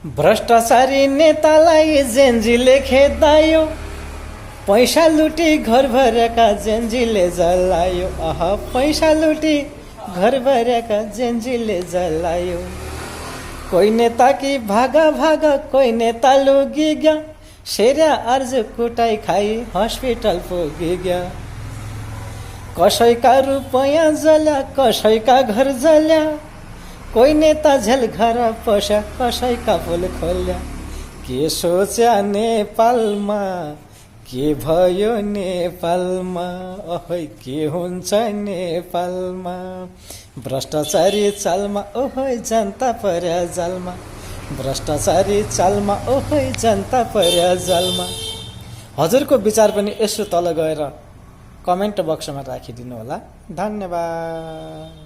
भ्रष्टाचारी नेतालाई जेन्जीले खेदायो, पैसा लुटी घर भरेका जेन्जीले जलायो। पैसा लुटी घर भरेका जेन्जीले जलायो। कोही नेता कि भागा भागा, कोही नेता लुगी गया, शेर्या अर्ज कुटाई खाई हस्पिटल पुगी गया। कसैका रुपैयाँ जल्या, कसैका घर जल्या, कोही नेता झेल घर पस्या, कसैका पुल खोल्या। के सोच्या नेपालमा, के भयो नेपालमा, ओहै के हुन्छ नेपालमा। भ्रष्टाचारी चालमा ओहै जनता पर्या जालमा, भ्रष्टाचारी चालमा ओहै जनता पर्या जालमा। हजुरको विचार पनि यसो तल गएर कमेन्ट बक्समा राखिदिनु होला। धन्यवाद।